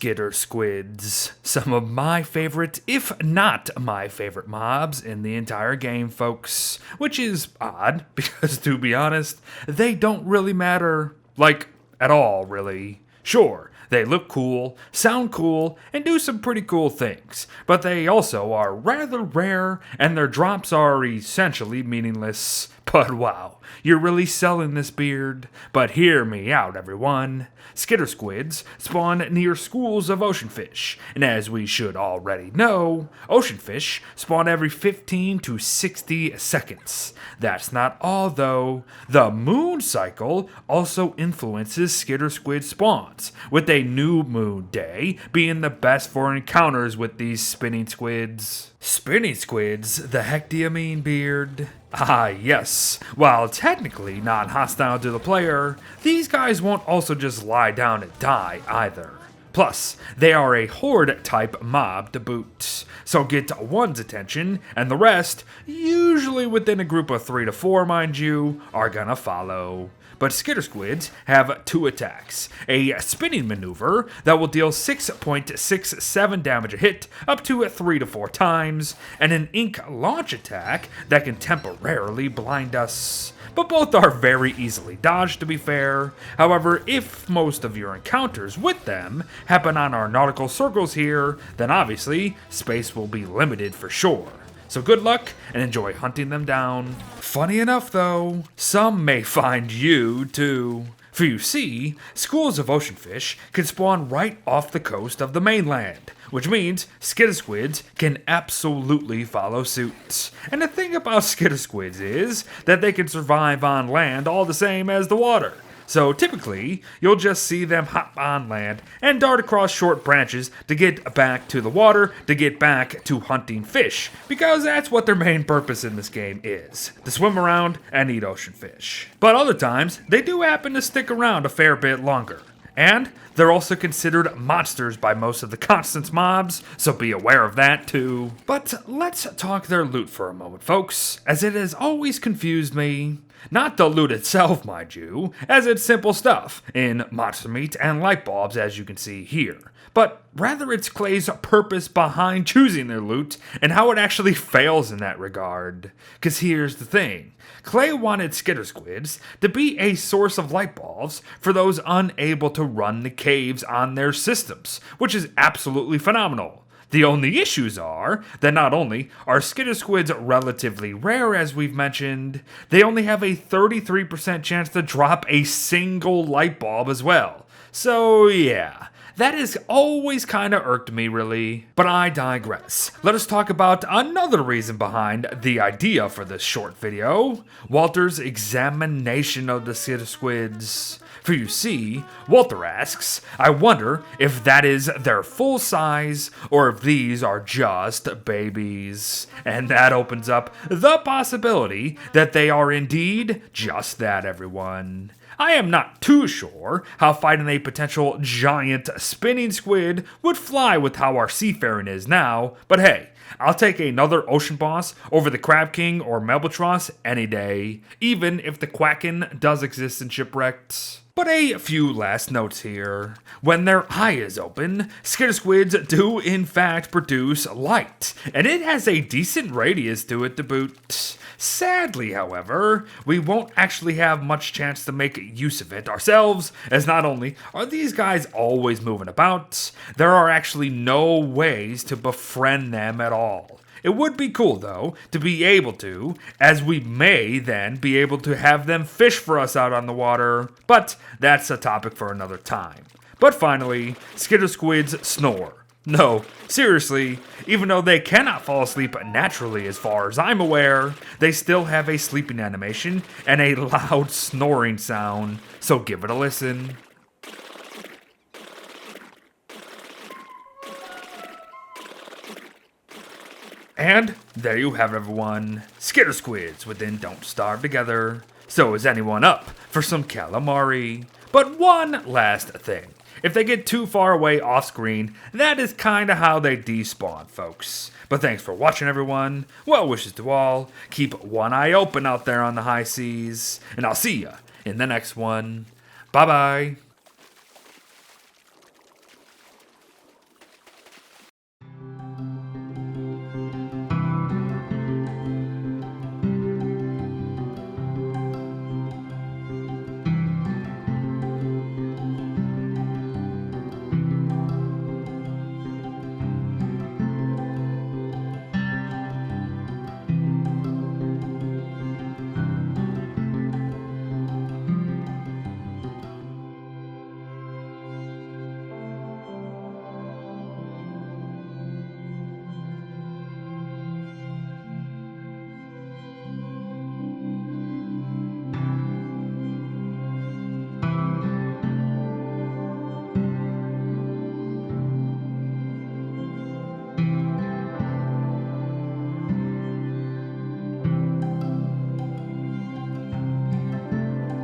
Skittersquids, some of my favorite, if not my favorite mobs in the entire game, folks. Which is odd, because to be honest, they don't really matter, like, at all, really. Sure, they look cool, sound cool, and do some pretty cool things, but they also are rather rare, and their drops are essentially meaningless. But wow, you're really selling this, Beard. But hear me out, everyone. Skittersquids spawn near schools of ocean fish, and as we should already know, ocean fish spawn every 15 to 60 seconds. That's not all, though. The moon cycle also influences Skittersquid spawns, with a new moon day being the best for encounters with these spinning squids. Spinning squids? The heck do you mean, Beard? Ah, yes. While technically not hostile to the player, these guys won't also just lie down and die either. Plus, they are a horde-type mob to boot, so get one's attention, and the rest, usually within a group of 3 to 4, mind you, are gonna follow. But Skittersquids have 2 attacks. A spinning maneuver that will deal 6.67 damage a hit up to 3 to 4 times, and an ink launch attack that can temporarily blind us. But both are very easily dodged, to be fair. However, if most of your encounters with them happen on our nautical circles here, then obviously space will be limited for sure. So good luck and enjoy hunting them down. Funny enough though, some may find you too. For you see, schools of ocean fish can spawn right off the coast of the mainland, which means Skittersquids can absolutely follow suit. And the thing about Skittersquids is that they can survive on land all the same as the water. So typically, you'll just see them hop on land and dart across short branches to get back to the water, to get back to hunting fish, because that's what their main purpose in this game is, to swim around and eat ocean fish. But other times, they do happen to stick around a fair bit longer. And they're also considered monsters by most of the Constance mobs, so be aware of that too. But let's talk their loot for a moment, folks, as it has always confused me. Not the loot itself, mind you, as it's simple stuff, in monster meat and light bulbs as you can see here. But rather it's Clay's purpose behind choosing their loot and how it actually fails in that regard. Cause here's the thing. Clay wanted Skittersquids to be a source of light bulbs for those unable to run the caves on their systems, which is absolutely phenomenal. The only issues are that not only are Skittersquids relatively rare as we've mentioned, they only have a 33% chance to drop a single light bulb as well. So yeah, that has always kind of irked me really. But I digress. Let us talk about another reason behind the idea for this short video, Walter's examination of the Skittersquids. For you see, Walter asks, I wonder if that is their full size or if these are just babies. And that opens up the possibility that they are indeed just that, everyone. I am not too sure how fighting a potential giant spinning squid would fly with how our seafaring is now, but hey, I'll take another ocean boss over the Crab King or Melbatros any day, even if the Quacken does exist in Shipwrecked. But a few last notes here. When their eye is open, Skittersquids do in fact produce light, and it has a decent radius to it to boot. Sadly, however, we won't actually have much chance to make use of it ourselves, as not only are these guys always moving about, there are actually no ways to befriend them at all. It would be cool, though, to be able to, as we may then be able to have them fish for us out on the water, but that's a topic for another time. But finally, Skittersquids snore. No, seriously, even though they cannot fall asleep naturally as far as I'm aware, they still have a sleeping animation and a loud snoring sound, so give it a listen. And there you have it, everyone. Skittersquids within Don't Starve Together. So is anyone up for some calamari? But one last thing. If they get too far away off screen, that is kinda how they despawn, folks. But thanks for watching, everyone. Well wishes to all. Keep one eye open out there on the high seas. And I'll see ya in the next one. Bye-bye.